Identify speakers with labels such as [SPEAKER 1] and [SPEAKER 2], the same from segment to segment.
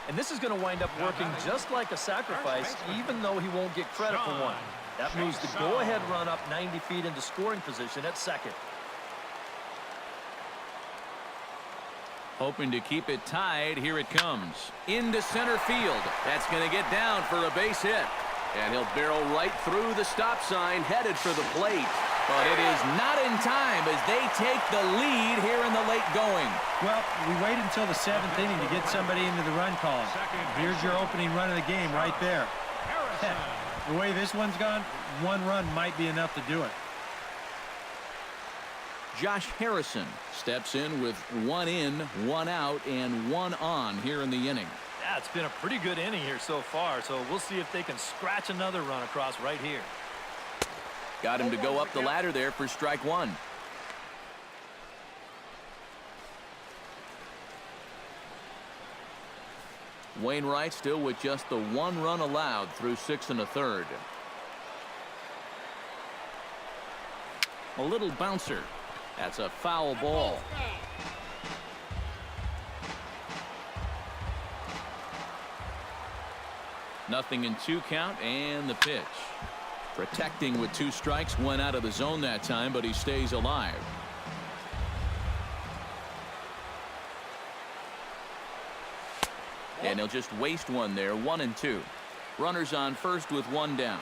[SPEAKER 1] And this is going to wind up working just like a sacrifice, even though he won't get credit for one. That moves the go-ahead run up 90 feet into scoring position at second.
[SPEAKER 2] Hoping to keep it tied. Here it comes. Into center field. That's going to get down for a base hit. And he'll barrel right through the stop sign, headed for the plate. But it is not in time as they take the lead here in the late going.
[SPEAKER 3] Well, we wait until the 7th inning to get somebody into the run column. Here's your opening run of the game right there. The way this one's gone, one run might be enough to do it.
[SPEAKER 2] Josh Harrison steps in with 1 in, 1 out, and 1 on here in the inning.
[SPEAKER 1] Yeah, it's been a pretty good inning here so far, so we'll see if they can scratch another run across right here.
[SPEAKER 2] Got him to go up the ladder there for strike 1. Wainwright still with just the 1 run allowed through 6 1/3. A little bouncer. That's a foul ball. Nothing in 2 count, and the pitch. Protecting with 2 strikes, went out of the zone that time, but he stays alive. And he'll just waste one there. 1 and 2. Runners on first with 1 down.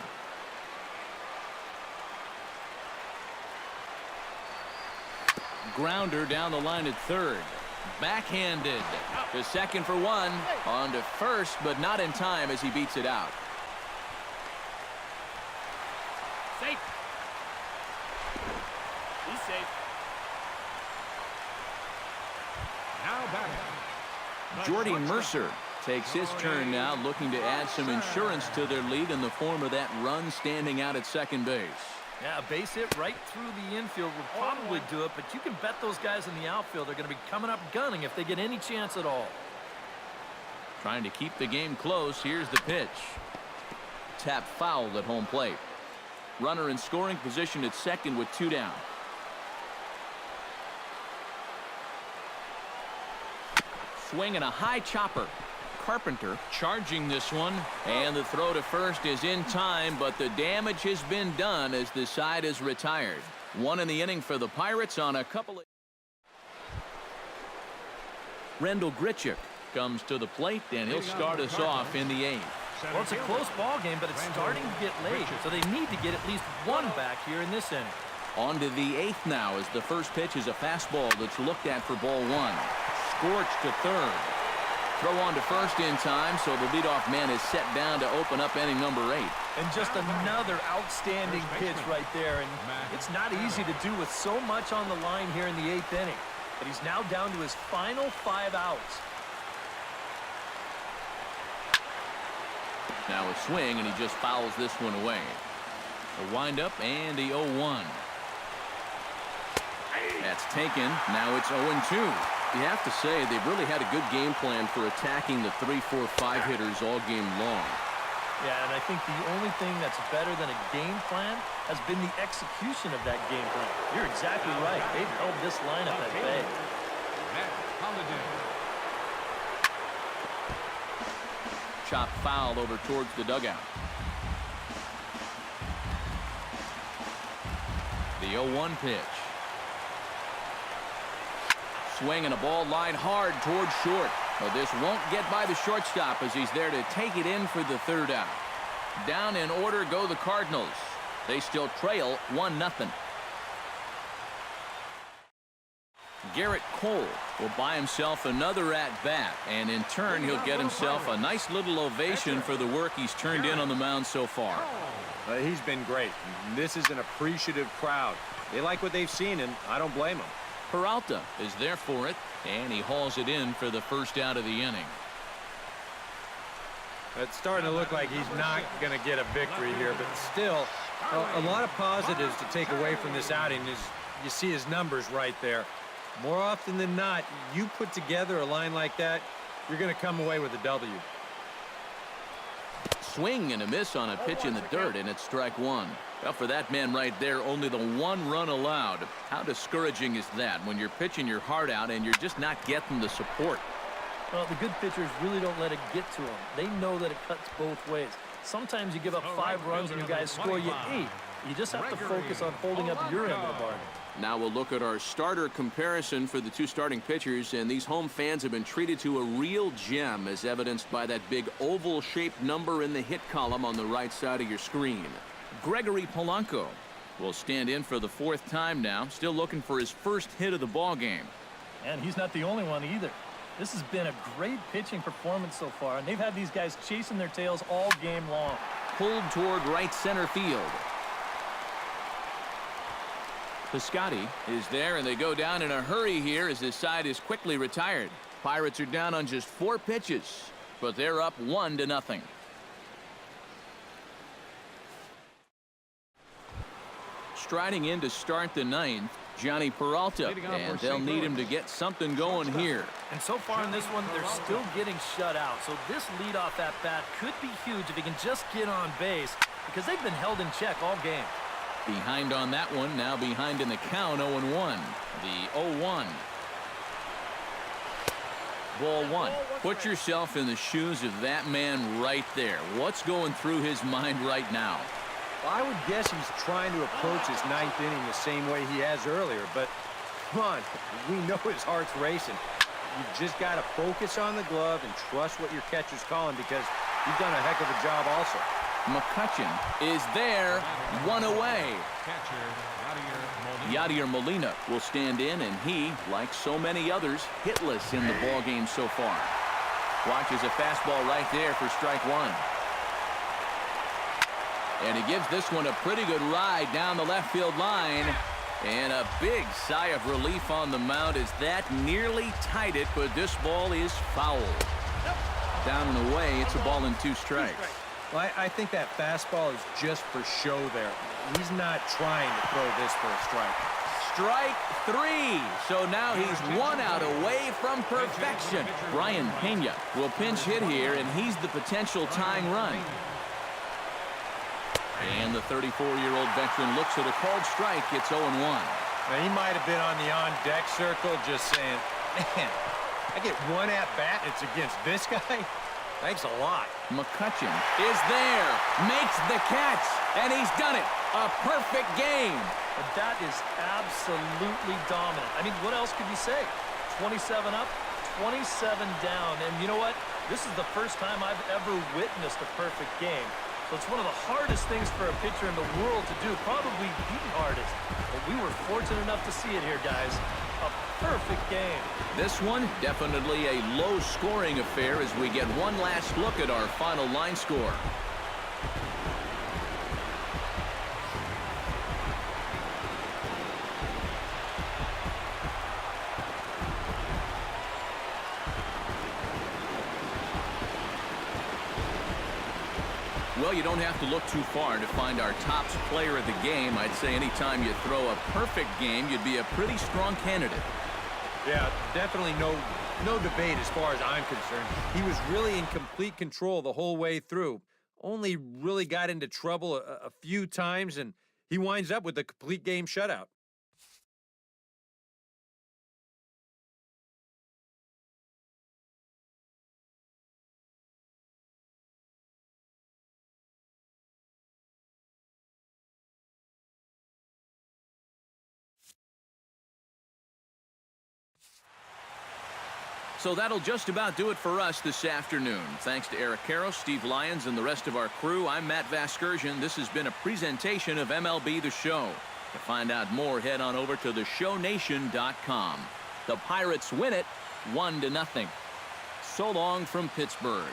[SPEAKER 2] Grounder down the line at third. Backhanded to second for 1. On to first, but not in time as he beats it out.
[SPEAKER 4] Safe. He's safe. Now batting.
[SPEAKER 2] Jordy Mercer takes his turn now, looking to add some insurance to their lead in the form of that run standing out at second base.
[SPEAKER 1] Yeah, a base hit right through the infield would probably do it, but you can bet those guys in the outfield are going to be coming up gunning if they get any chance at all.
[SPEAKER 2] Trying to keep the game close. Here's the pitch. Tap fouled at home plate. Runner in scoring position at second with 2 down. Swing and a high chopper. Carpenter charging this one, and the throw to first is in time, but the damage has been done as the side is retired. 1 in the inning for the Pirates on a couple of... Rendell Grichuk comes to the plate, and he'll start us off in the 8th.
[SPEAKER 1] Well, it's a close ball game, but it's starting to get late, so they need to get at least 1 back here in this inning.
[SPEAKER 2] On to the 8th now, as the first pitch is a fastball that's looked at for ball 1. Scorched to third. Throw on to first in time, so the leadoff man is set down to open up inning number 8.
[SPEAKER 1] And just another outstanding pitch right there, and it's not easy to do with so much on the line here in the 8th inning. But he's now down to his final 5 outs.
[SPEAKER 2] Now a swing, and he just fouls this one away. A windup and the 0-1. That's taken. Now it's 0-2. You have to say they've really had a good game plan for attacking the 3, 4, 5 hitters all game long.
[SPEAKER 1] Yeah, and I think the only thing that's better than a game plan has been the execution of that game plan. You're exactly right. They've held this lineup at bay.
[SPEAKER 2] Chop foul over towards the dugout. The 0-1 pitch. Swing and a ball line hard towards short. But this won't get by the shortstop as he's there to take it in for the 3rd out. Down in order go the Cardinals. They still trail 1-0. Gerrit Cole will buy himself another at-bat, and in turn he'll get himself a nice little ovation for the work he's turned in on the mound so far.
[SPEAKER 3] He's been great. This is an appreciative crowd. They like what they've seen, and I don't blame them.
[SPEAKER 2] Peralta is there for it, and he hauls it in for the 1st out of the inning.
[SPEAKER 3] It's starting to look like he's not going to get a victory here, but still a lot of positives to take away from this outing. Is you see his numbers right there. More often than not, you put together a line like that, you're going to come away with a W.
[SPEAKER 2] Swing and a miss on a pitch in the dirt, and it's strike 1. Well, for that man right there, only the 1 run allowed. How discouraging is that when you're pitching your heart out and you're just not getting the support?
[SPEAKER 1] Well, the good pitchers really don't let it get to them. They know that it cuts both ways. Sometimes you give up 5 runs and you guys score you 8. You just have to focus on holding up your end of the bargain.
[SPEAKER 2] Now we'll look at our starter comparison for the 2 starting pitchers, and these home fans have been treated to a real gem, as evidenced by that big oval-shaped number in the hit column on the right side of your screen. Gregory Polanco will stand in for the 4th time now, still looking for his first hit of the ball game.
[SPEAKER 1] And he's not the only one either. This has been a great pitching performance so far, and they've had these guys chasing their tails all game long.
[SPEAKER 2] Pulled toward right center field. Piscotty is there, and they go down in a hurry here as his side is quickly retired. Pirates are down on just 4 pitches, but they're up 1-0. Striding in to start the 9th, Johnny Peralta, and they'll need him to get something going here.
[SPEAKER 1] And so far in this one, they're still getting shut out. So this leadoff at bat could be huge if he can just get on base, because they've been held in check all game.
[SPEAKER 2] Behind on that one, now behind in the count, 0-1. The 0-1. Ball 1. Put yourself in the shoes of that man right there. What's going through his mind right now?
[SPEAKER 3] Well, I would guess he's trying to approach his 9th inning the same way he has earlier, but come on, we know his heart's racing. You've just got to focus on the glove and trust what your catcher's calling, because you've done a heck of a job also.
[SPEAKER 2] McCutcheon is there, 1 away. Yadier Molina will stand in, and he, like so many others, hitless in the ballgame so far. Watches a fastball right there for strike 1. And he gives this one a pretty good ride down the left field line. And a big sigh of relief on the mound as that nearly tied it, but this ball is foul. Down and away, it's a ball and 2 strikes.
[SPEAKER 3] Well, I think that fastball is just for show there. He's not trying to throw this for a strike.
[SPEAKER 2] Strike 3. So now he's 1 out away from perfection. Brian Pena will pinch hit here, and he's the potential tying run. And the 34-year-old veteran looks at a called strike. It's 0-1.
[SPEAKER 3] Now, he might have been on the on-deck circle just saying, man, I get 1 at-bat, it's against this guy? Thanks a lot.
[SPEAKER 2] McCutcheon is there, makes the catch, and he's done it. A perfect game.
[SPEAKER 1] But that is absolutely dominant. I mean, what else could you say? 27 up, 27 down. And you know what? This is the first time I've ever witnessed a perfect game. So it's one of the hardest things for a pitcher in the world to do, probably the hardest. But we were fortunate enough to see it here, guys. A perfect game.
[SPEAKER 2] This one, definitely a low-scoring affair as we get one last look at our final line score. Well, you don't have to look too far to find our top player of the game. I'd say anytime you throw a perfect game, you'd be a pretty strong candidate.
[SPEAKER 3] Yeah, definitely no debate as far as I'm concerned. He was really in complete control the whole way through. Only really got into trouble a few times, and he winds up with a complete game shutout.
[SPEAKER 2] So that'll just about do it for us this afternoon. Thanks to Eric Karros, Steve Lyons, and the rest of our crew. I'm Matt Vasgersian. This has been a presentation of MLB The Show. To find out more, head on over to theshownation.com. The Pirates win it 1-0. So long from Pittsburgh.